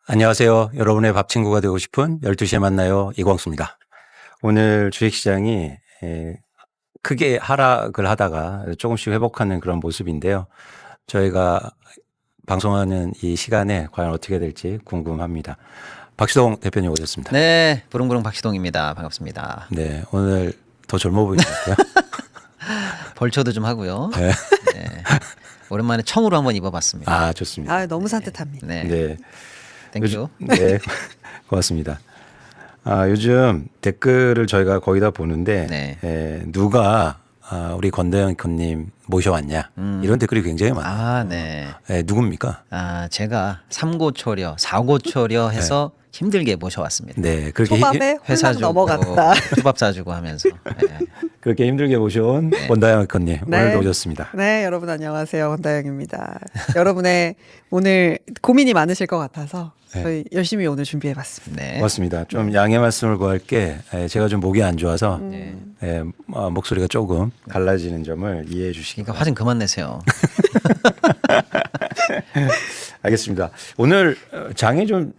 안녕하세요. 여러분의 밥 친구가 되고 싶은 12시에 만나요. 이광수입니다. 오늘 주식시장이 크게 하락을 하다가 조금씩 회복하는 그런 모습인데요. 저희가 방송하는 이 시간에 과연 어떻게 될지 궁금합니다. 박시동 대표님 오셨습니다. 네, 부릉부릉 박시동입니다. 반갑습니다. 네, 오늘 더 젊어 보이는 것 같아요. 벌초도 좀 하고요. 네. 네. 오랜만에 청으로 한번 입어봤습니다. 아, 좋습니다. 아, 너무 산뜻합니다. 네, 네. 땡큐. 네, 고맙습니다. 요즘 댓글을 저희가 거의 다 보는데 네. 누가 우리 권다영 앵커님 모셔왔냐 이런 댓글이 굉장히 많아요. 아, 네. 누굽니까? 제가 삼고초려, 사고초려 해서 힘들게 모셔왔습니다. 네, 그렇게 초밥에 회사 홀랑 주고 넘어갔다. 초밥 사주고 하면서. 네. 그렇게 힘들게 모셔온 권다영 앵커님 네. 오늘도 오셨습니다. 네, 여러분 안녕하세요. 권다영입니다. 여러분의 오늘 고민이 많으실 것 같아서 저희 열심히 오늘 준비해봤습니다. 네. 고맙습니다. 좀 양해 말씀을 구할게. 제가 좀 목이 안 좋아서 목소리가 조금 갈라지는 점을 이해해 주시기 그러니까 화 좀 그만 내세요. 알겠습니다. 오늘 장이 좀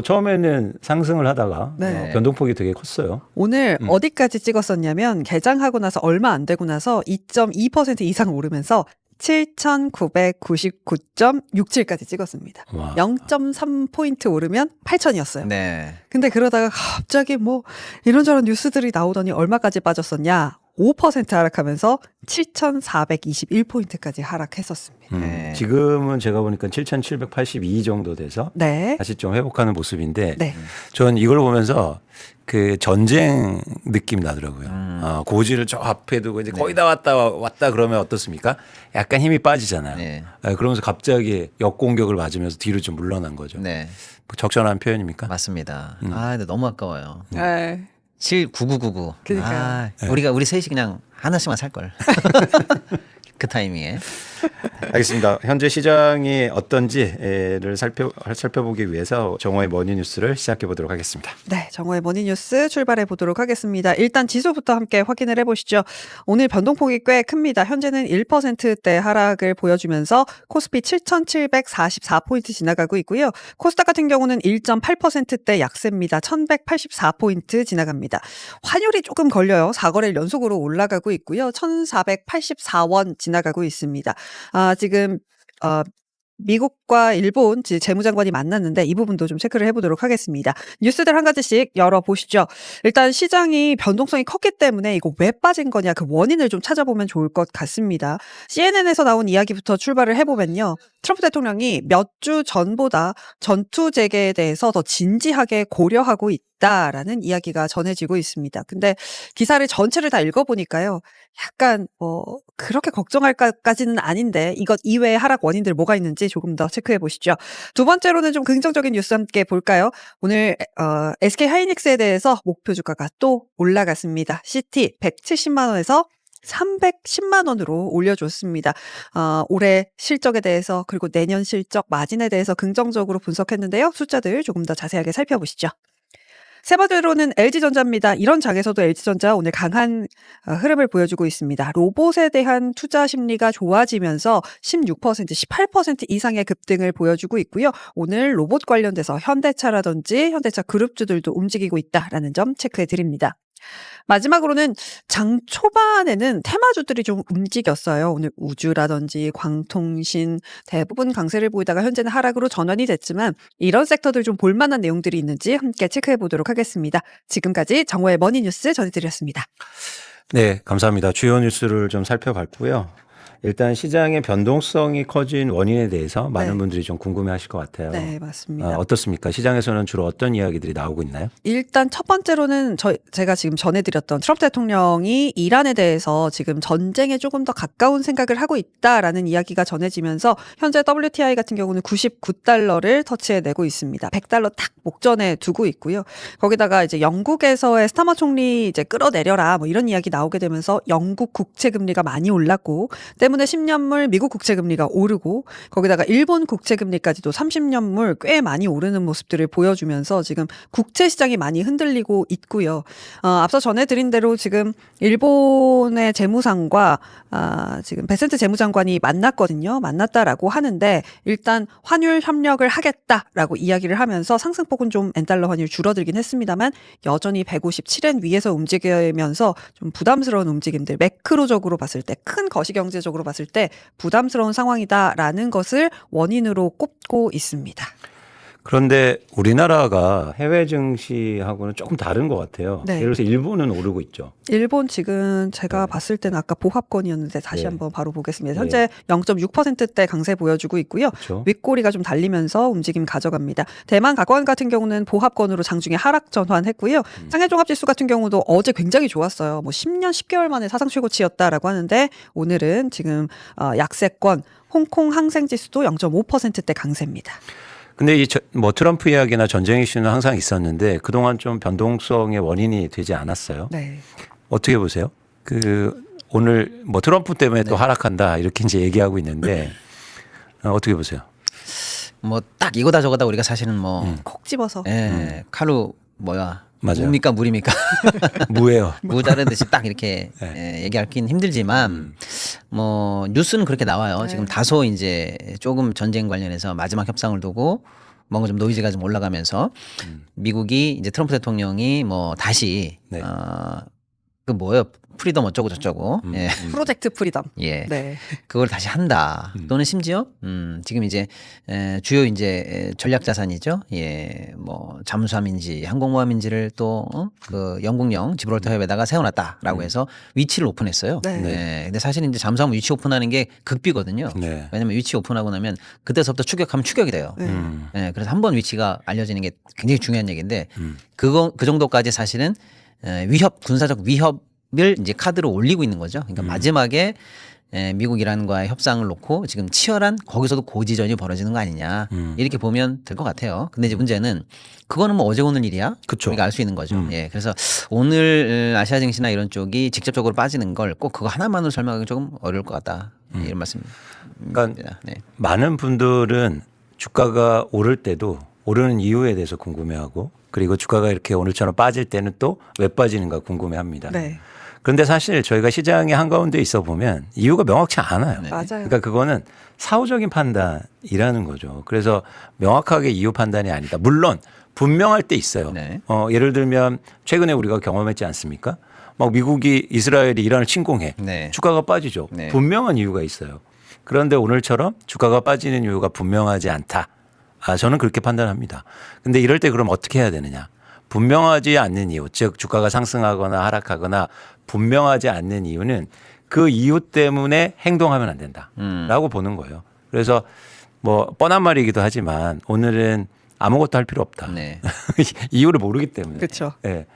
처음에는 상승을 하다가 네. 변동폭이 되게 컸어요. 오늘 어디까지 찍었었냐면 개장하고 나서 얼마 안 되고 나서 2.2% 이상 오르면서 7,999.67까지 찍었습니다. 와. 0.3포인트 오르면 8,000이었어요. 네. 근데 그러다가 갑자기 이런저런 뉴스들이 나오더니 얼마까지 빠졌었냐? 5% 하락하면서 7,421포인트까지 하락했었습니다. 네. 지금은 제가 보니까 7,782 정도 돼서 네. 다시 좀 회복하는 모습인데 네. 전 이걸 보면서 그 전쟁 느낌 나더라고요. 고지를 저 앞에 두고 이제 거의 다 왔다 그러면 어떻습니까? 약간 힘이 빠지잖아요. 네. 그러면서 갑자기 역공격을 맞으면서 뒤로 좀 물러난 거죠. 네. 적절한 표현입니까? 맞습니다. 근데 너무 아까워요. 네. 79999. 그러니까요. 우리 셋이 그냥 하나씩만 살 걸. 그 타이밍에. 알겠습니다. 현재 시장이 어떤지를 살펴보기 위해서 정호의 머니뉴스를 시작해 보도록 하겠습니다. 네, 정오의 머니뉴스 출발해 보도록 하겠습니다. 일단 지수부터 함께 확인을 해보시죠. 오늘 변동폭이 꽤 큽니다. 현재는 1%대 하락을 보여주면서 코스피 7,744포인트 지나가고 있고요. 코스닥 같은 경우는 1.8%대 약세입니다. 1,184포인트 지나갑니다. 환율이 조금 걸려요. 4거래일 연속으로 올라가고 있고요. 1,484원 지나가고 있습니다. 지금 미국과 일본 재무장관이 만났는데 이 부분도 좀 체크를 해보도록 하겠습니다. 뉴스들 한 가지씩 열어보시죠. 일단 시장이 변동성이 컸기 때문에 이거 왜 빠진 거냐 그 원인을 좀 찾아보면 좋을 것 같습니다. CNN에서 나온 이야기부터 출발을 해보면요. 트럼프 대통령이 몇 주 전보다 전투 재개에 대해서 더 진지하게 고려하고 있다라는 이야기가 전해지고 있습니다. 근데 기사를 전체를 다 읽어보니까요. 약간 그렇게 걱정할 것까지는 아닌데 이것 이외의 하락 원인들 뭐가 있는지 조금 더 체크해 보시죠. 두 번째로는 좀 긍정적인 뉴스 함께 볼까요? 오늘 SK 하이닉스에 대해서 목표 주가가 또 올라갔습니다. CT 170만 원에서 310만 원으로 올려줬습니다. 올해 실적에 대해서 그리고 내년 실적 마진에 대해서 긍정적으로 분석했는데요. 숫자들 조금 더 자세하게 살펴보시죠. 세 번째로는 LG전자입니다. 이런 장에서도 LG전자 오늘 강한 흐름을 보여주고 있습니다. 로봇에 대한 투자 심리가 좋아지면서 16%, 18% 이상의 급등을 보여주고 있고요. 오늘 로봇 관련돼서 현대차라든지 현대차 그룹주들도 움직이고 있다라는 점 체크해 드립니다. 마지막으로는 장 초반에는 테마주들이 좀 움직였어요. 오늘 우주라든지 광통신 대부분 강세를 보이다가 현재는 하락으로 전환이 됐지만 이런 섹터들 좀 볼만한 내용들이 있는지 함께 체크해 보도록 하겠습니다. 지금까지 정호의 머니뉴스 전해드렸습니다. 네, 감사합니다. 주요 뉴스를 좀 살펴봤고요. 일단 시장의 변동성이 커진 원인에 대해서 많은 분들이 좀 궁금해하실 것 같아요. 네, 맞습니다. 어떻습니까? 시장에서는 주로 어떤 이야기들이 나오고 있나요? 일단 첫 번째로는 제가 지금 전해드렸던 트럼프 대통령이 이란에 대해서 지금 전쟁에 조금 더 가까운 생각을 하고 있다라는 이야기가 전해지면서 현재 WTI 같은 경우는 99달러를 터치해내고 있습니다. 100달러 딱 목전에 두고 있고요. 거기다가 이제 영국에서의 스타머 총리 이제 끌어내려라 이런 이야기 나오게 되면서 영국 국채 금리가 많이 올랐고 때문에 때문에 10년물 미국 국채금리가 오르고 거기다가 일본 국채금리까지도 30년물 꽤 많이 오르는 모습들을 보여주면서 지금 국채 시장이 많이 흔들리고 있고요. 앞서 전해드린 대로 지금 일본의 재무상과 지금 베센트 재무장관이 만났다라고 하는데 일단 환율 협력을 하겠다라고 이야기를 하면서 상승폭은 좀 엔달러 환율 줄어들긴 했습니다만 여전히 157엔 위에서 움직이면서 좀 부담스러운 움직임들, 매크로적으로 봤을 때, 큰 거시경제적으로 봤을 때 부담스러운 상황이다라는 것을 원인으로 꼽고 있습니다. 그런데 우리나라가 해외 증시하고는 조금 다른 것 같아요. 네. 예를 들어서 일본은 오르고 있죠. 일본 지금 제가 네. 봤을 때는 아까 보합권이었는데 다시 네. 한번 바로 보겠습니다. 네. 현재 0.6%대 강세 보여주고 있고요. 그렇죠. 윗꼬리가 좀 달리면서 움직임 가져갑니다. 대만 각원 같은 경우는 보합권으로 장중에 하락 전환했고요. 상해 종합지수 같은 경우도 어제 굉장히 좋았어요. 뭐 10년 10개월 만에 사상 최고치였다라고 하는데 오늘은 지금 약세권 홍콩 항생지수도 0.5%대 강세입니다. 근데 뭐 트럼프 이야기나 전쟁 이슈는 항상 있었는데 그동안 좀 변동성의 원인이 되지 않았어요. 네. 어떻게 보세요? 오늘 뭐 트럼프 때문에 또 하락한다 이렇게 이제 얘기하고 있는데 어떻게 보세요? 뭐 딱 이거다 저거다 우리가 사실은 뭐 콕 집어서. 칼로 뭐야 맞아요. 뭡니까 물입니까 무예요. 무 자르듯이 딱 이렇게 얘기하기는 힘들지만 뭐 뉴스는 그렇게 나와요. 네. 지금 다소 이제 조금 전쟁 관련해서 마지막 협상을 두고 뭔가 좀 노이즈가 좀 올라가면서 미국이 이제 트럼프 대통령이 뭐 다시 네. 그 뭐예요 프리덤 어쩌고 저쩌고 예. 프로젝트 프리덤. 예. 네. 그걸 다시 한다. 또는 심지어 지금 이제 주요 이제 전략 자산이죠. 예, 뭐 잠수함인지 항공모함인지를 또 그 영국령 지브롤터 해협에다가 세워놨다라고 해서 위치를 오픈했어요. 네. 네. 근데 사실 이제 잠수함 위치 오픈하는 게 극비거든요. 네. 왜냐면 위치 오픈하고 나면 그때서부터 추격하면 추격이 돼요. 네. 예, 그래서 한 번 위치가 알려지는 게 굉장히 중요한 얘기인데 그 정도까지 사실은 군사적 위협을 이제 카드로 올리고 있는 거죠. 그러니까 마지막에 미국 이란과의 협상을 놓고 지금 치열한 거기서도 고지전이 벌어지는 거 아니냐 이렇게 보면 될 것 같아요. 근데 이제 문제는 그거는 뭐 어제 오늘 일이야. 그쵸. 우리가 알 수 있는 거죠. 예, 그래서 오늘 아시아 증시나 이런 쪽이 직접적으로 빠지는 걸 꼭 그거 하나만으로 설명하기 조금 어려울 것 같다. 이런 말씀입니다. 그러니까 네. 많은 분들은 주가가 오를 때도 오르는 이유에 대해서 궁금해하고 그리고 주가가 이렇게 오늘처럼 빠질 때는 또 왜 빠지는가 궁금해합니다. 네. 그런데 사실 저희가 시장의 한가운데 있어 보면 이유가 명확치 않아요. 네. 맞아요. 그러니까 그거는 사후적인 판단이라는 거죠. 그래서 명확하게 이유 판단이 아니다. 물론 분명할 때 있어요. 네. 예를 들면 최근에 우리가 경험했지 않습니까? 막 미국이 이스라엘이 이란을 침공해. 네. 주가가 빠지죠. 네. 분명한 이유가 있어요. 그런데 오늘처럼 주가가 빠지는 이유가 분명하지 않다. 저는 그렇게 판단합니다. 근데 이럴 때 그럼 어떻게 해야 되느냐? 분명하지 않는 이유, 즉 주가가 상승하거나 하락하거나 분명하지 않는 이유는 그 이유 때문에 행동하면 안 된다라고 보는 거예요. 그래서 뭐 뻔한 말이기도 하지만 오늘은 아무것도 할 필요 없다. 네. 이유를 모르기 때문에. 그렇죠. 예.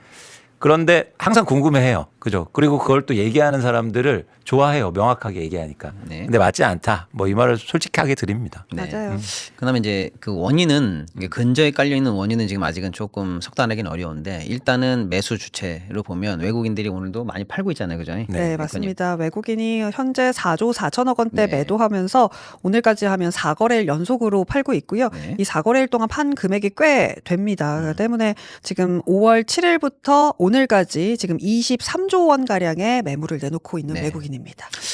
그런데 항상 궁금해해요. 그죠? 그리고 그걸 또 얘기하는 사람들을 좋아해요. 명확하게 얘기하니까. 네. 근데 맞지 않다. 뭐 이 말을 솔직하게 드립니다. 네. 맞아요. 그다음에 이제 그 원인은 이게 근저에 깔려 있는 원인은 지금 아직은 조금 속단하기는 어려운데 일단은 매수 주체로 보면 외국인들이 오늘도 많이 팔고 있잖아요, 그죠? 네, 맞습니다. 외국인이 현재 4조 4천억 원대 네. 매도하면서 오늘까지 하면 4거래일 연속으로 팔고 있고요. 네. 이 4거래일 동안 판 금액이 꽤 됩니다. 그렇기 때문에 지금 5월 7일부터 오늘까지 지금 23조 원 가량의 매물을 내놓고 있는 네. 외국인입니다.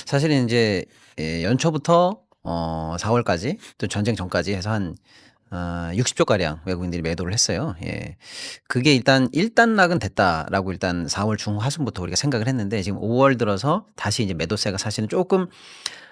사실은 이제 연초부터 4월까지 또 전쟁 전까지 해서 한 60조 가량 외국인들이 매도를 했어요. 예. 그게 일단 일단락은 됐다라고 일단 4월 중하순부터 우리가 생각을 했는데 지금 5월 들어서 다시 이제 매도세가 사실은 조금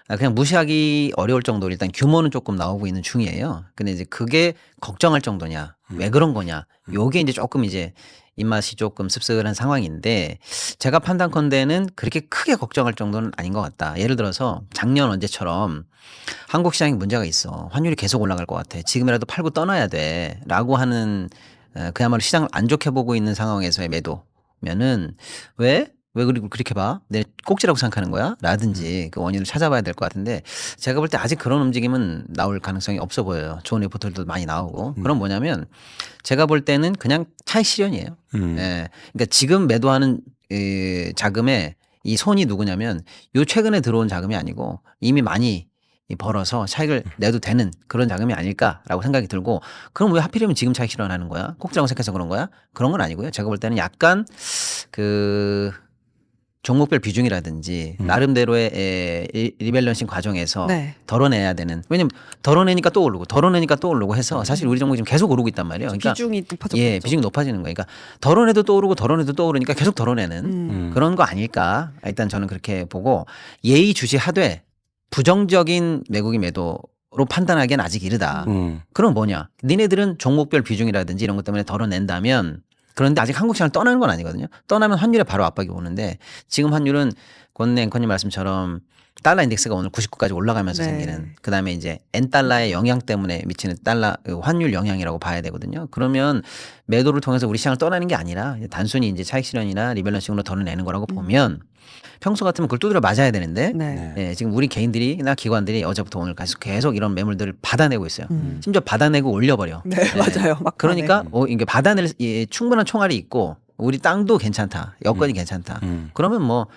그냥 무시하기 어려울 정도로 일단 규모는 조금 나오고 있는 중이에요. 근데 이제 그게 걱정할 정도냐, 왜 그런 거냐, 요게 이제 조금 이제 입맛이 조금 씁쓸한 상황인데 제가 판단컨대는 그렇게 크게 걱정할 정도는 아닌 것 같다. 예를 들어서 작년 언제처럼 한국 시장에 문제가 있어. 환율이 계속 올라갈 것 같아. 지금이라도 팔고 떠나야 돼. 라고 하는 그야말로 시장을 안 좋게 보고 있는 상황에서의 매도면은 왜 그렇게 봐? 내 꼭지라고 생각하는 거야? 라든지 그 원인을 찾아봐야 될 것 같은데 제가 볼 때 아직 그런 움직임은 나올 가능성이 없어 보여요. 좋은 리포트들도 많이 나오고. 그럼 뭐냐면 제가 볼 때는 그냥 차익 실현이에요. 예. 그러니까 지금 매도하는 자금에 이 손이 누구냐면 요 최근에 들어온 자금이 아니고 이미 많이 벌어서 차익을 내도 되는 그런 자금이 아닐까라고 생각이 들고 그럼 왜 하필이면 지금 차익 실현하는 거야? 꼭 정색해서 그런 거야? 그런 건 아니고요. 제가 볼 때는 약간 그 종목별 비중이라든지 나름대로의 리밸런싱 과정에서 네. 덜어내야 되는 왜냐면 덜어내니까 또 오르고 해서 사실 우리 종목이 지금 계속 오르고 있단 말이에요. 그러니까 비중이 높아졌죠. 예, 비중이 높아지는 거예요. 그러니까 덜어내도 또 오르니까 계속 덜어내는 그런 거 아닐까. 일단 저는 그렇게 보고 예의주시하되 부정적인 외국인 매도로 판단하기엔 아직 이르다. 그럼 뭐냐? 니네들은 종목별 비중이라든지 이런 것 때문에 덜어낸다면 그런데 아직 한국 시장을 떠나는 건 아니거든요. 떠나면 환율에 바로 압박이 오는데 지금 환율은 권내 앵커님 말씀처럼 달러 인덱스가 오늘 99까지 올라가면서 네. 생기는 그다음에 이제 엔달러의 영향 때문에 미치는 달러 환율 영향이라고 봐야 되거든요. 그러면 매도를 통해서 우리 시장을 떠나는 게 아니라 단순히 이제 차익 실현이나 리밸런싱으로 덜어내는 거라고 보면 평소 같으면 그걸 두드려 맞아야 되는데 네. 예, 지금 우리 개인들이나 기관들이 어제부터 오늘 계속 이런 매물들을 받아내고 있어요. 심지어 받아내고 올려버려. 네, 맞아요. 막 그러니까 이게 받아낼 충분한 총알이 있고 우리 땅도 괜찮다. 여건이 괜찮다. 그러면 뭐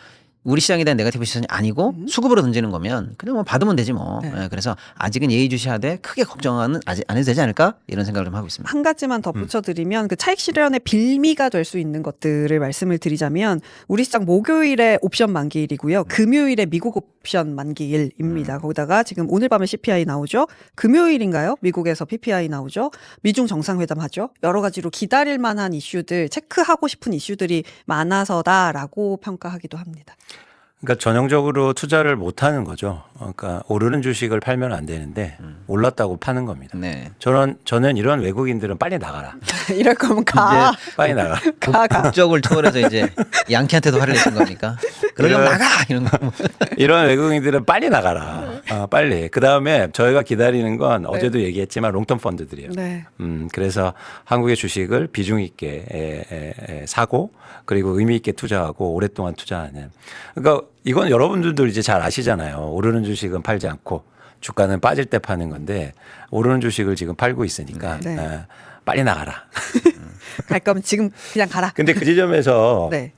우리 시장에 대한 네거티브 시선이 아니고 수급으로 던지는 거면 그냥 뭐 받으면 되지 뭐. 네. 예, 그래서 아직은 예의주시하되 크게 걱정은 아직 안 해도 되지 않을까 이런 생각을 좀 하고 있습니다. 한 가지만 덧붙여드리면 그 차익 실현의 빌미가 될 수 있는 것들을 말씀을 드리자면 우리 시장 목요일에 옵션 만기일이고요. 금요일에 미국 옵션 만기일입니다. 거기다가 지금 오늘 밤에 CPI 나오죠. 금요일인가요? 미국에서 PPI 나오죠. 미중 정상회담 하죠. 여러 가지로 기다릴 만한 이슈들, 체크하고 싶은 이슈들이 많아서다라고 평가하기도 합니다. 그러니까 전형적으로 투자를 못 하는 거죠. 그러니까 오르는 주식을 팔면 안 되는데 올랐다고 파는 겁니다. 네. 저는 이런 외국인들은 빨리 나가라. 이럴 거면 가. 빨리 나가. 가. 국적을 초월해서 이제 양키한테도 화를 내신 겁니까? 그러려면 나가 이런 거. 이런 외국인들은 빨리 나가라. 빨리. 그 다음에 저희가 기다리는 건 어제도 얘기했지만 롱텀 펀드들이에요. 네. 그래서 한국의 주식을 비중 있게 사고 그리고 의미 있게 투자하고 오랫동안 투자하는. 그러니까 이건 여러분들도 이제 잘 아시잖아요. 오르는 주식은 팔지 않고 주가는 빠질 때 파는 건데 오르는 주식을 지금 팔고 있으니까 네. 빨리 나가라. 갈 거면 지금 그냥 가라. 근데 그 지점에서 네.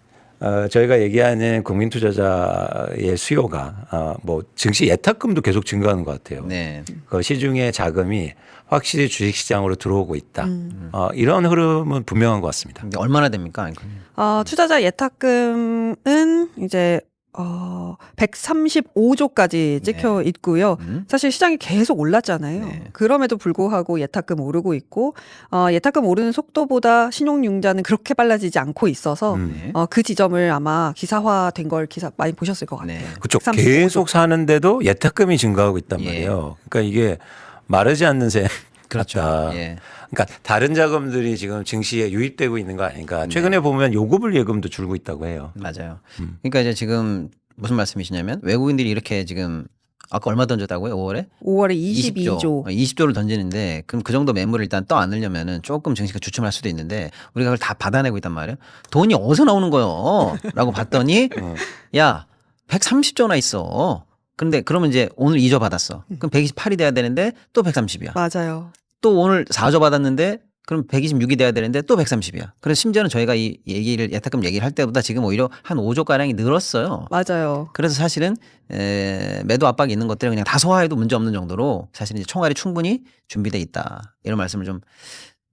저희가 얘기하는 국민 투자자의 수요가 뭐 증시 예탁금도 계속 증가하는 것 같아요. 네. 그 시중의 자금이 확실히 주식 시장으로 들어오고 있다. 이런 흐름은 분명한 것 같습니다. 근데 얼마나 됩니까? 앵커님? 투자자 예탁금은 이제 135조까지 찍혀 있고요. 사실 시장이 계속 올랐잖아요. 네. 그럼에도 불구하고 예탁금 오르고 있고 예탁금 오르는 속도보다 신용융자는 그렇게 빨라지지 않고 있어서 네. 그 지점을 아마 기사화된 걸 많이 보셨을 것 같아요. 네. 그렇죠. 135조. 계속 사는데도 예탁금이 증가하고 있단 예. 말이에요. 그러니까 이게 마르지 않는 새 그렇죠. 같다. 예. 그러니까 다른 자금들이 지금 증시에 유입되고 있는 거 아닌가. 최근에 보면 요구불 예금도 줄고 있다고 해요. 맞아요. 그러니까 이제 지금 무슨 말씀이시냐면 외국인들이 이렇게 지금 아까 얼마 던졌다고요? 5월에? 5월에 22조. 20조를 던지는데 그럼 그 정도 매물을 일단 떠 안으려면은 조금 증시가 주춤할 수도 있는데 우리가 그걸 다 받아내고 있단 말이에요. 돈이 어디서 나오는 거요? 라고 봤더니 야 130조나 있어. 근데 그러면 이제 오늘 2조 받았어. 그럼 128이 돼야 되는데 또 130이야. 맞아요. 또 오늘 4조 받았는데 그럼 126이 돼야 되는데 또 130이야. 그래서 심지어는 저희가 이 예탁금 얘기를 할 때보다 지금 오히려 한 5조 가량이 늘었어요. 맞아요. 그래서 사실은 매도 압박이 있는 것들을 그냥 다 소화해도 문제 없는 정도로 사실 이제 총알이 충분히 준비돼 있다. 이런 말씀을 좀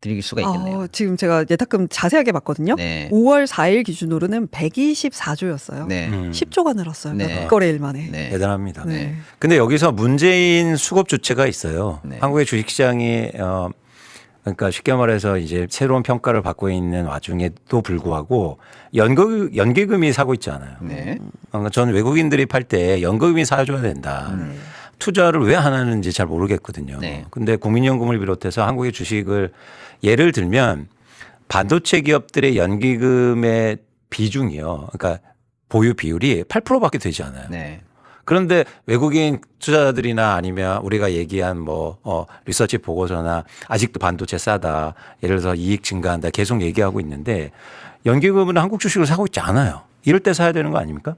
드릴 수가 있겠네요. 지금 제가 예탁금 자세하게 봤거든요. 네. 5월 4일 기준으로는 124조였어요. 네. 10조가 늘었어요. 네. 몇 거래일 만에. 네. 대단합니다. 네. 근데 여기서 문재인 수급 주체가 있어요. 네. 한국의 주식시장이 그러니까 쉽게 말해서 이제 새로운 평가를 받고 있는 와중에도 불구하고 연기금이 사고 있지 않아요. 네. 그러니까 저는 외국인들이 팔 때 연기금이 사줘야 된다. 투자를 왜 안 하는지 잘 모르겠거든요. 네. 근데 국민연금을 비롯해서 한국의 주식을 예를 들면 반도체 기업들의 연기금의 비중이요. 그러니까 보유 비율이 8%밖에 되지 않아요. 네. 그런데 외국인 투자자들이나 아니면 우리가 얘기한 리서치 보고서나 아직도 반도체 싸다. 예를 들어서 이익 증가한다. 계속 얘기하고 있는데 연기금은 한국 주식을 사고 있지 않아요. 이럴 때 사야 되는 거 아닙니까?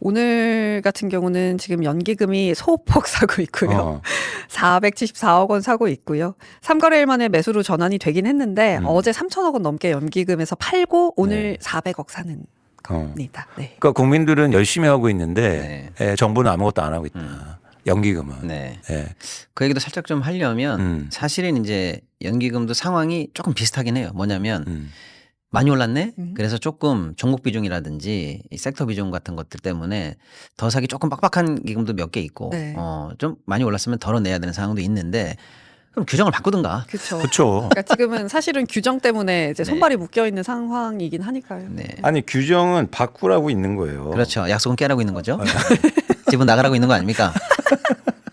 오늘 같은 경우는 지금 연기금이 소폭 사고 있고요. 474억 원 사고 있고요. 3거래일 만에 매수로 전환이 되긴 했는데 어제 3천억 원 넘게 연기금에서 팔고 오늘 400억 사는 겁니다. 네. 그러니까 국민들은 열심히 하고 있는데 정부는 아무것도 안 하고 있다. 연기금은. 네. 예. 그 얘기도 살짝 좀 하려면 사실은 이제 연기금도 상황이 조금 비슷하긴 해요. 뭐냐면 많이 올랐네. 그래서 조금 종목 비중이라든지 이 섹터 비중 같은 것들 때문에 더 사기 조금 빡빡한 기금도 몇 개 있고 네. 좀 많이 올랐으면 덜어내야 되는 상황도 있는데 그럼 규정을 바꾸든가. 그렇죠. 그렇죠. 그러니까 지금은 사실은 규정 때문에 이제 네. 손발이 묶여 있는 상황이긴 하니까요. 네. 아니 규정은 바꾸라고 있는 거예요. 그렇죠. 약속은 깨라고 있는 거죠. 집은 나가라고 있는 거 아닙니까?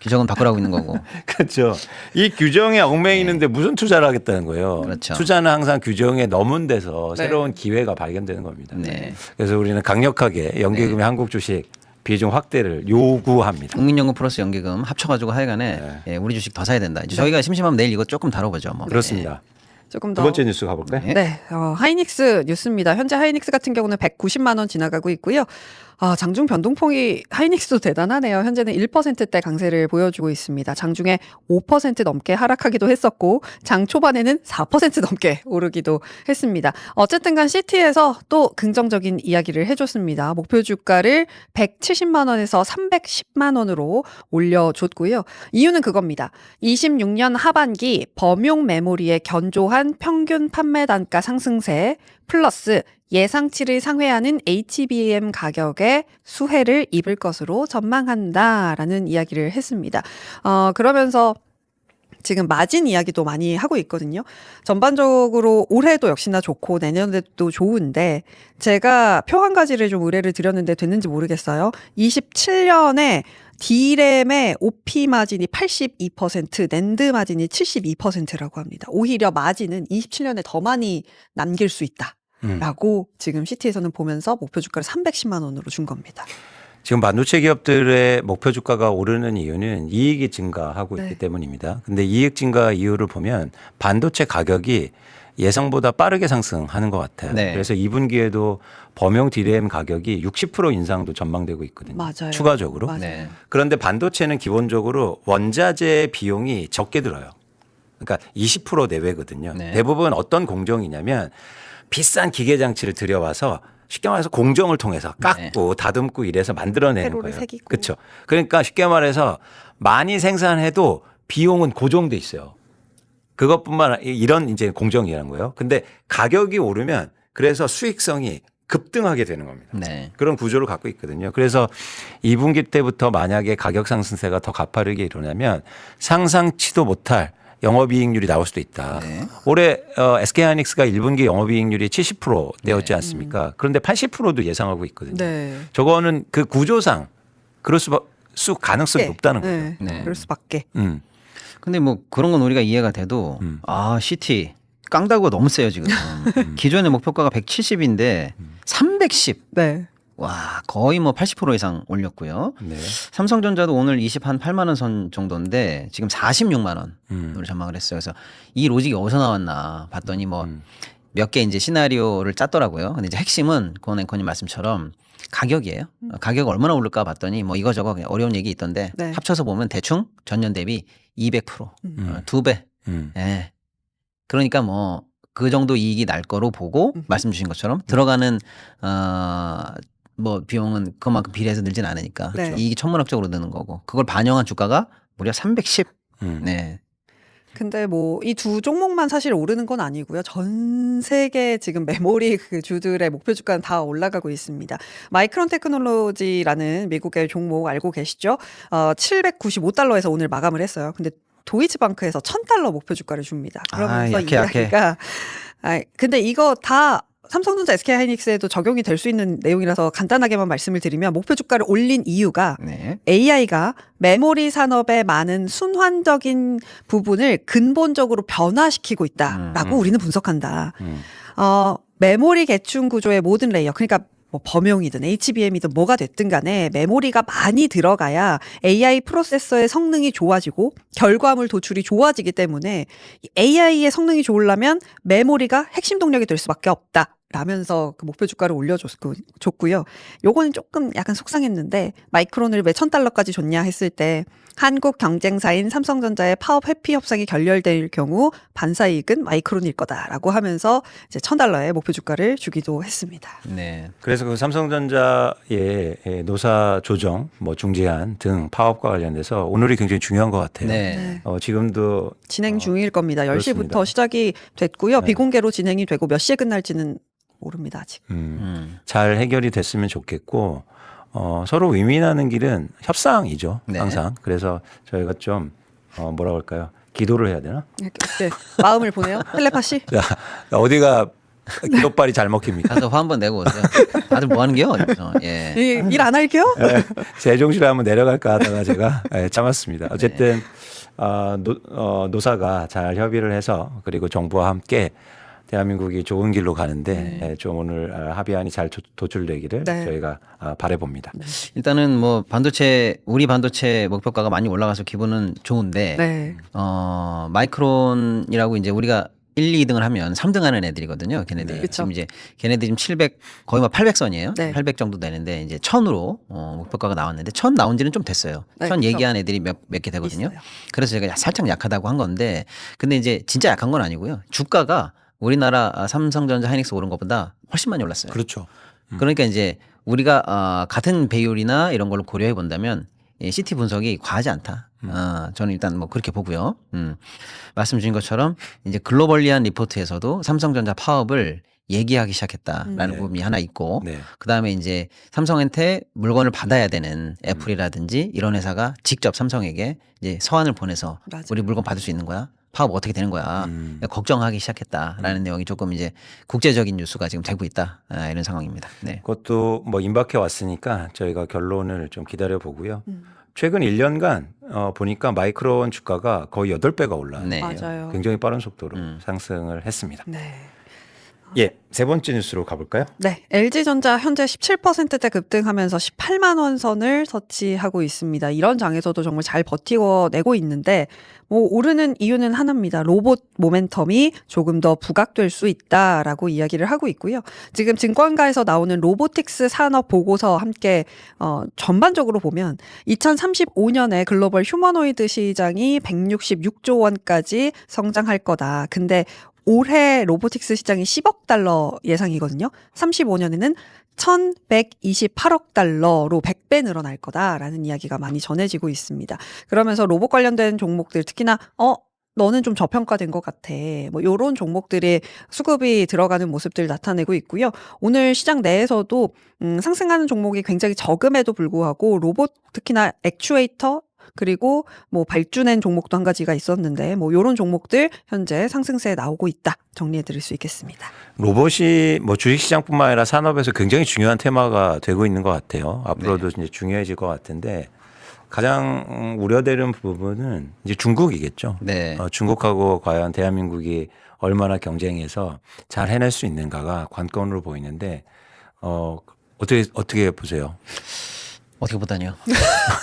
규정은 바꾸라고 있는 거고. 그렇죠. 이 규정에 얽매이는데 무슨 투자를 하겠다는 거예요. 그렇죠. 투자는 항상 규정에 넘은 데서 네. 새로운 기회가 발견되는 겁니다. 네. 그래서 우리는 강력하게 연기금의 한국 주식 비중 확대를 요구합니다. 국민연금 플러스 연기금 합쳐가지고 하여간에 예, 우리 주식 더 사야 된다. 이제 저희가 심심하면 내일 이거 조금 다뤄보죠. 뭐. 그렇습니다. 조금 두 더. 번째 뉴스 가볼까요? 네, 하이닉스 뉴스입니다. 현재 하이닉스 같은 경우는 190만 원 지나가고 있고요. 장중 변동폭이 하이닉스도 대단하네요. 현재는 1%대 강세를 보여주고 있습니다. 장중에 5% 넘게 하락하기도 했었고 장 초반에는 4% 넘게 오르기도 했습니다. 어쨌든 간 시티에서 또 긍정적인 이야기를 해줬습니다. 목표 주가를 170만 원에서 310만 원으로 올려줬고요. 이유는 그겁니다. 26년 하반기 범용 메모리의 견조한 평균 판매 단가 상승세 플러스 예상치를 상회하는 HBM 가격의 수혜를 입을 것으로 전망한다라는 이야기를 했습니다. 그러면서 지금 마진 이야기도 많이 하고 있거든요. 전반적으로 올해도 역시나 좋고 내년에도 좋은데 제가 표 한 가지를 좀 의뢰를 드렸는데 됐는지 모르겠어요. 27년에 D램의 OP 마진이 82%, 낸드 마진이 72%라고 합니다. 오히려 마진은 27년에 더 많이 남길 수 있다. 라고 지금 시티에서는 보면서 목표 주가를 310만 원으로 준 겁니다. 지금 반도체 기업들의 목표 주가가 오르는 이유는 이익이 증가하고 네. 있기 때문입니다. 근데 이익 증가 이유를 보면 반도체 가격이 예상보다 빠르게 상승하는 것 같아요. 네. 그래서 2분기에도 범용 DRAM 가격이 60% 인상도 전망되고 있거든요. 맞아요. 추가적으로. 맞아요. 네. 그런데 반도체는 기본적으로 원자재 비용이 적게 들어요. 그러니까 20% 내외거든요. 네. 대부분 어떤 공정이냐면 비싼 기계 장치를 들여와서 쉽게 말해서 공정을 통해서 깎고 다듬고 이래서 만들어내는 세로를 거예요. 새기고. 그렇죠. 그러니까 쉽게 말해서 많이 생산해도 비용은 고정돼 있어요. 그것뿐만 아니라 이런 이제 공정이라는 거예요. 근데 가격이 오르면 그래서 수익성이 급등하게 되는 겁니다. 네. 그런 구조를 갖고 있거든요. 그래서 2분기 때부터 만약에 가격 상승세가 더 가파르게 일어나면 상상치도 못할 영업이익률이 나올 수도 있다. 네. 올해 SK하이닉스가 1분기 영업이익률이 70% 되었지 않습니까? 그런데 80%도 예상하고 있거든요. 네. 저거는 그 구조상 그럴 수 가능성이 높다는 거죠. 네. 네. 그럴 수밖에. 근데 뭐 그런 건 우리가 이해가 돼도 시티 깡다구가 너무 세요 지금. 기존의 목표가가 170인데 310. 네. 와 거의 뭐 80% 이상 올렸고요. 네. 삼성전자도 오늘 28만 원 선 정도인데 지금 46만 원으로 전망을 했어요. 그래서 이 로직이 어디서 나왔나 봤더니 뭐 몇 개 이제 시나리오를 짰더라고요. 근데 이제 핵심은 권 앵커님 말씀처럼 가격이에요. 가격 얼마나 오를까 봤더니 뭐 이거저거 그냥 어려운 얘기 있던데 네. 합쳐서 보면 대충 전년 대비 200% 2배. 예. 그러니까 뭐 그 정도 이익이 날 거로 보고 말씀 주신 것처럼 들어가는 뭐 비용은 그만큼 비례해서 늘진 않으니까 그렇죠. 이익이 천문학적으로 느는 거고 그걸 반영한 주가가 무려 310. 네. 근데 뭐 이 두 종목만 사실 오르는 건 아니고요. 전 세계 지금 메모리 그 주들의 목표 주가는 다 올라가고 있습니다. 마이크론 테크놀로지라는 미국의 종목 알고 계시죠? 795달러에서 오늘 마감을 했어요. 근데 도이치방크에서 1000달러 목표 주가를 줍니다. 그러면서 약해, 약해. 이야기가 근데 이거 다 삼성전자 SK하이닉스에도 적용이 될 수 있는 내용이라서 간단하게만 말씀을 드리면 목표 주가를 올린 이유가 네. AI가 메모리 산업의 많은 순환적인 부분을 근본적으로 변화시키고 있다라고 우리는 분석한다. 메모리 계층 구조의 모든 레이어, 그러니까 뭐 범용이든 HBM이든 뭐가 됐든 간에 메모리가 많이 들어가야 AI 프로세서의 성능이 좋아지고 결과물 도출이 좋아지기 때문에 AI의 성능이 좋으려면 메모리가 핵심 동력이 될 수밖에 없다. 라면서 그 목표 주가를 올려줬고요. 요거는 조금 약간 속상했는데 마이크론을 왜 $1000까지 줬냐 했을 때 한국 경쟁사인 삼성전자의 파업 회피 협상이 결렬될 경우 반사이익은 마이크론일 거다라고 하면서 이제 $1,000의 목표 주가를 주기도 했습니다. 네. 그래서 그 삼성전자의 노사 조정, 뭐 중재안 등 파업과 관련돼서 오늘이 굉장히 중요한 것 같아요. 네. 지금도 진행 중일 겁니다. 10시부터 그렇습니다. 시작이 됐고요. 네. 비공개로 진행이 되고 몇 시에 끝날지는 모릅니다. 아직. 잘 해결이 됐으면 좋겠고 서로 윈윈하는 길은 협상이죠. 네. 항상. 그래서 저희가 좀 뭐라고 할까요? 기도를 해야 되나? 네, 마음을 보내요. 텔레파시. 자, 어디가 기도발이 잘 먹힙니까? 가서 화 한번 내고 오세요. 다들 뭐 하는 게요? 예. 일 안 할게요? 세종시로 한번 내려갈까 하다가 제가 참았습니다. 어쨌든 노사가 잘 협의를 해서 그리고 정부와 함께 대한민국이 좋은 길로 가는데 좀 오늘 합의안이 잘 도출되기를 네. 저희가 바라봅니다. 일단은 뭐 우리 반도체 목표가가 많이 올라가서 기분은 좋은데 네. 마이크론이라고 이제 우리가 1, 2등을 하면 3등 하는 애들이거든요. 걔네들이. 그쵸. 지금 이제 걔네들이 지금 700 거의 뭐 800선이에요. 네. 800 정도 되는데 이제 1000으로 목표가가 나왔는데 1000 나온 지는 좀 됐어요. 네, 1000 그쵸. 얘기한 애들이 몇 개 되거든요. 있어요. 그래서 제가 살짝 약하다고 한 건데 근데 이제 진짜 약한 건 아니고요. 주가가 우리나라 삼성전자 하이닉스 오른 것보다 훨씬 많이 올랐어요. 그렇죠. 그러니까 이제 우리가 같은 배율이나 이런 걸로 고려해 본다면 CT 분석이 과하지 않다. 저는 일단 뭐 그렇게 보고요. 말씀 주신 것처럼 이제 글로벌리한 리포트에서도 삼성전자 파업을 얘기하기 시작했다라는 네. 부분이 하나 있고 네. 그다음에 이제 삼성한테 물건을 받아야 되는 애플이라든지 이런 회사가 직접 삼성에게 이제 서한을 보내서 맞아요. 우리 물건 받을 수 있는 거야? 파업 어떻게 되는 거야? 걱정하기 시작했다라는 내용이 조금 이제 국제적인 뉴스가 지금 되고 있다. 이런 상황입니다. 네. 그것도 뭐 임박해 왔으니까 저희가 결론을 좀 기다려 보고요. 최근 1년간 보니까 마이크론 주가가 거의 8배가 올라요. 네. 맞아요. 굉장히 빠른 속도로 상승을 했습니다. 네. 예, 세 번째 뉴스로 가볼까요? 네, LG전자 현재 17%대 급등하면서 18만 원 선을 터치하고 있습니다. 이런 장에서도 정말 잘 버티고 있는데 뭐 오르는 이유는 하나입니다. 로봇 모멘텀이 조금 더 부각될 수 있다라고 이야기를 하고 있고요. 지금 증권가에서 나오는 로보틱스 산업 보고서 함께 전반적으로 보면 2035년에 글로벌 휴머노이드 시장이 166조 원까지 성장할 거다. 근데 올해 로보틱스 시장이 10억 달러 예상이거든요. 35년에는 1,128억 달러로 100배 늘어날 거다라는 이야기가 많이 전해지고 있습니다. 그러면서 로봇 관련된 종목들 특히나 너는 좀 저평가된 것 같아. 뭐 이런 종목들의 수급이 들어가는 모습들 나타내고 있고요. 오늘 시장 내에서도 상승하는 종목이 굉장히 적음에도 불구하고 로봇 특히나 액추에이터 그리고 뭐 발주낸 종목도 한 가지가 있었는데 뭐 이런 종목들 현재 상승세에 나오고 있다 정리해 드릴 수 있겠습니다. 로봇이 뭐 주식시장뿐만 아니라 산업에서 굉장히 중요한 테마가 되고 있는 것 같아요. 앞으로도 이제 중요해질 것 같은데 가장 우려되는 부분은 이제 중국이겠죠. 네. 중국하고 과연 대한민국이 얼마나 경쟁해서 잘 해낼 수 있는가가 관건으로 보이는데 어떻게 보세요? 어떻게 보다니요?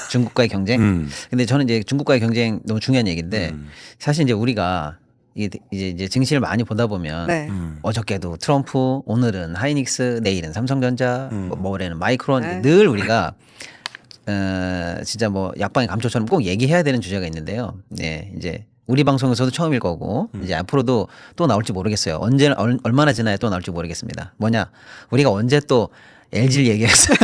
중국과의 경쟁? 근데 저는 이제 중국과의 경쟁 너무 중요한 얘기인데 사실 이제 우리가 이제 증시를 많이 보다 보면 네. 어저께도 트럼프, 오늘은 하이닉스, 내일은 삼성전자, 모레는 마이크론 네. 늘 우리가 진짜 뭐 약방의 감초처럼 꼭 얘기해야 되는 주제가 있는데요. 네, 이제 우리 방송에서도 처음일 거고 이제 앞으로도 또 나올지 모르겠어요. 얼마나 지나야 또 나올지 모르겠습니다. 뭐냐? 우리가 언제 또 LG를 얘기했어요.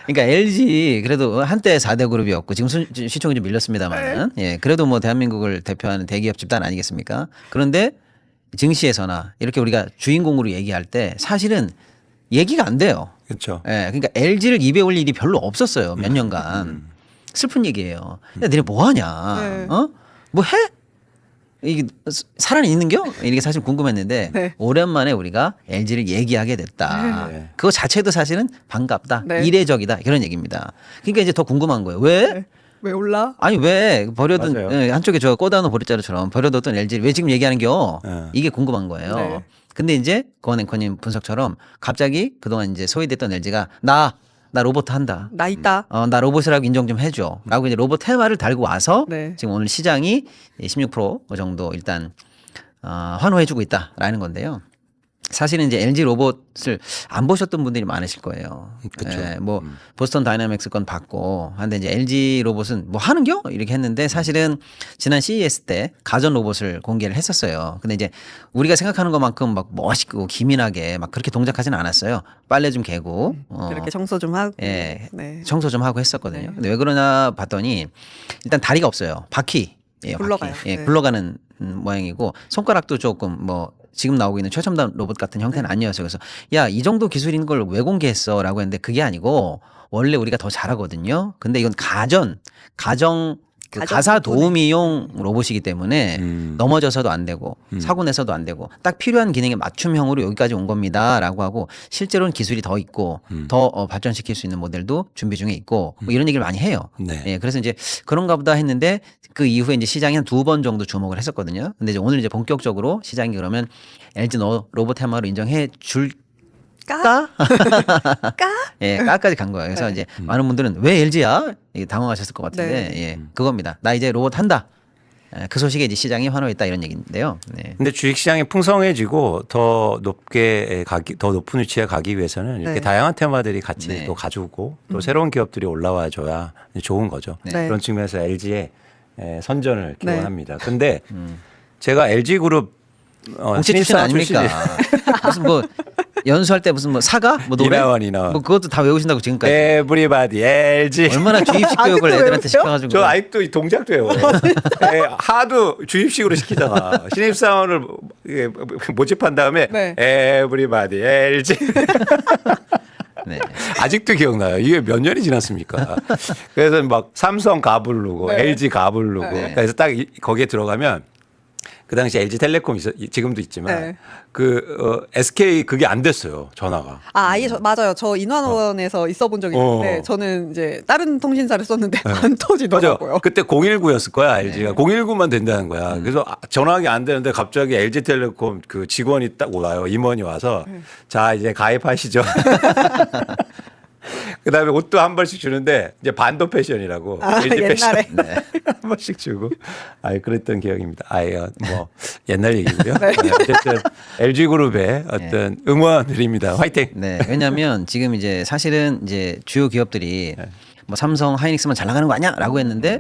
그러니까 LG 그래도 한때 4대 그룹이었고 지금 시총이 좀 밀렸습니다만 예, 그래도 뭐 대한민국을 대표하는 대기업 집단 아니겠습니까? 그런데 증시에서나 이렇게 우리가 주인공으로 얘기할 때 사실은 얘기가 안 돼요. 그렇죠. 예, 그러니까 LG를 입에 올 일이 별로 없었어요. 몇 년간. 슬픈 얘기예요. 야, 너네 뭐 하냐? 네. 뭐 해? 이게 살아있는겨? 이게 사실 궁금했는데 네. 오랜만에 우리가 LG를 얘기하게 됐다. 네. 그거 자체도 사실은 반갑다. 네. 이례적이다. 그런 얘기입니다. 그러니까 이제 더 궁금한 거예요. 왜? 네. 왜 올라? 아니 왜 버려둔 맞아요. 한쪽에 저 꼬다노 보리자루처럼 버려뒀던 LG를 왜 지금 얘기하는겨? 네. 이게 궁금한 거예요. 네. 근데 이제 고원 앵커님 분석처럼 갑자기 그동안 이제 소외됐던 LG가 나 로봇 한다. 나 있다. 나 로봇이라고 인정 좀 해줘. 라고 이제 로봇 테마를 달고 와서 네. 지금 오늘 시장이 16% 정도 일단 환호해주고 있다라는 건데요. 사실은 이제 LG 로봇을 안 보셨던 분들이 많으실 거예요. 그쵸. 예, 뭐 보스턴 다이나믹스 건 봤고, 한데 이제 LG 로봇은 뭐 하는겨 이렇게 했는데 사실은 지난 CES 때 가전 로봇을 공개를 했었어요. 근데 이제 우리가 생각하는 것만큼 막 멋있고 기민하게 막 그렇게 동작하지는 않았어요. 빨래 좀 개고, 이렇게 청소 좀 하고. 예, 네. 청소 좀 하고 했었거든요. 네. 근데 왜 그러나 봤더니 일단 다리가 없어요. 바퀴. 예, 굴러가요. 바퀴. 예, 네. 굴러가는 모양이고 손가락도 조금 뭐 지금 나오고 있는 최첨단 로봇 같은 형태는 네. 아니었어요. 그래서 야, 이 정도 기술인 걸 왜 공개했어라고 했는데 그게 아니고 원래 우리가 더 잘하거든요. 근데 이건 가정 그 가정 가사 부분에. 도우미용 로봇이기 때문에 넘어져서도 안 되고 사고 내서도 안 되고 딱 필요한 기능에 맞춤형으로 여기까지 온 겁니다라고 하고 실제로는 기술이 더 있고 더 발전시킬 수 있는 모델도 준비 중에 있고 뭐 이런 얘기를 많이 해요. 네. 예, 그래서 이제 그런가 보다 했는데 그 이후에 이제 시장이 한 2번 정도 주목을 했었거든요. 근데 이제 오늘 이제 본격적으로 시장이 그러면 LG 로봇 테마로 인정해 줄 까? 예, 까까지 간 거예요. 그래서 네. 이제 많은 분들은 왜 LG야? 당황하셨을 것 같은데, 네. 예, 그겁니다. 나 이제 로봇 한다. 예, 그 소식에 이제 시장이 환호했다 이런 얘기인데요. 네. 근데 주식시장이 풍성해지고 더 높게 더 높은 위치에 가기 위해서는 이렇게 네. 다양한 테마들이 같이 네. 또 가지고 또 새로운 기업들이 올라와줘야 좋은 거죠. 네. 그런 측면에서 LG의 선전을 네. 기원합니다. 근데 제가 LG그룹 공채 출신 아닙니까? 무슨 뭐 연수할 때 무슨 뭐 사과? 뭐 노래? 이나원이나 뭐 그것도 다 외우신다고 지금까지. 에브리바디 LG. 얼마나 주입식 교육을 아직도 애들한테 외우세요? 시켜가지고. 저 아직도 이 동작도 해요. 하도 주입식으로 시키잖아. 신입사원을 모집한 다음에 네. 에브리바디 LG. 네. 아직도 기억나요. 이게 몇 년이 지났습니까? 그래서 막 삼성 가부르고 네. LG 가부르고 네. 그래서 딱 거기에 들어가면 그 당시 LG텔레콤 지금도 있지만 네. SK 그게 안 됐어요. 전화가. 아예 맞아요. 저 인환원에서 있어 본 적이 있는데 저는 이제 다른 통신사를 썼는데 안 맞아. 터지더라고요. 그때 019였을 거야, LG가. 019만 된다는 거야. 그래서 전화하기 안 되는데 갑자기 LG텔레콤 그 직원이 딱 와요. 임원이 와서 자, 이제 가입하시죠. 그 다음에 옷도 한 벌씩 주는데 이제 반도 패션이라고. 아, LG 패션 옛날에. 한 번씩 주고. 그랬던 기억입니다. 뭐 옛날 얘기고요. 어쨌든 LG그룹의 어떤 응원드립니다. 화이팅! 네. 왜냐하면 지금 이제 사실은 이제 주요 기업들이 뭐 삼성, 하이닉스만 잘 나가는 거 아니야라고 했는데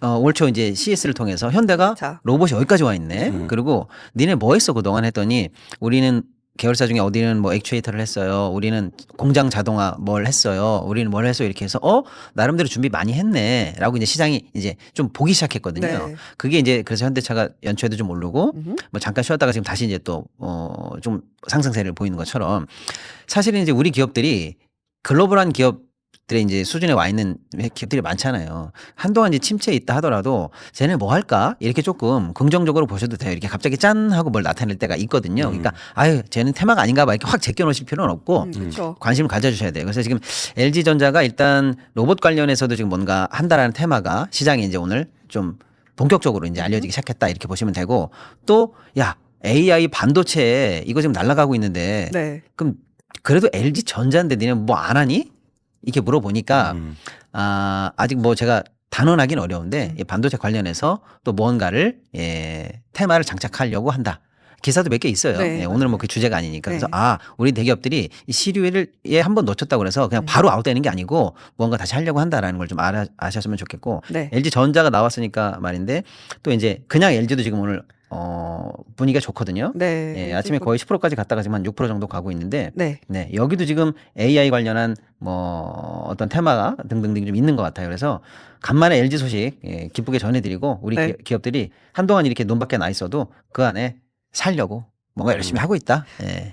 올 초 이제 CES를 통해서 현대가 자. 로봇이 여기까지 와 있네. 그리고 니네 뭐 했어 그동안 했더니 우리는 계열사 중에 어디는 뭐 액추에이터를 했어요. 우리는 공장 자동화 뭘 했어요. 우리는 뭘 했어요. 이렇게 해서 나름대로 준비 많이 했네라고 이제 시장이 이제 좀 보기 시작했거든요. 네. 그게 이제 그래서 현대차가 연초에도 좀 오르고 뭐 잠깐 쉬었다가 지금 다시 이제 또 좀 상승세를 보이는 것처럼 사실은 이제 우리 기업들이 글로벌한 기업들의 이제 수준에 와 있는 기업들이 많잖아요. 한동안 이제 침체에 있다 하더라도 쟤네 뭐 할까? 이렇게 조금 긍정적으로 보셔도 돼요. 이렇게 갑자기 짠 하고 뭘 나타낼 때가 있거든요. 그러니까 아유, 쟤는 테마가 아닌가 봐. 이렇게 확 제껴 놓으실 필요는 없고 그렇죠. 관심을 가져주셔야 돼요. 그래서 지금 LG전자가 일단 로봇 관련해서도 지금 뭔가 한다라는 테마가 시장에 이제 오늘 좀 본격적으로 이제 알려지기 시작했다 이렇게 보시면 되고 또 야, AI 반도체 이거 지금 날아가고 있는데 네. 그럼 그래도 LG 전자인데 니네 뭐 안 하니? 이렇게 물어보니까 아직 뭐 제가 단언하기는 어려운데 이 반도체 관련해서 또 무언가를 테마를 장착하려고 한다. 기사도 몇 개 있어요. 네. 오늘은 뭐 그 주제가 아니니까. 네. 그래서 우리 대기업들이 이 시류에 한 번 놓쳤다고 그래서 그냥 바로 아웃되는 게 아니고 뭔가 다시 하려고 한다라는 걸 좀 아셨으면 좋겠고. 네. LG 전자가 나왔으니까 말인데 또 이제 그냥 LG도 지금 오늘 분위기가 좋거든요. 네. 예, 아침에 거의 10%까지 갔다가 지금 한 6% 정도 가고 있는데 네. 네, 여기도 지금 AI 관련한 뭐 어떤 테마가 등등등 좀 있는 것 같아요. 그래서 간만에 LG 소식 기쁘게 전해드리고 우리 네. 기업들이 한동안 이렇게 논 밖에 나 있어도 그 안에 살려고 뭔가 열심히 하고 있다. 예.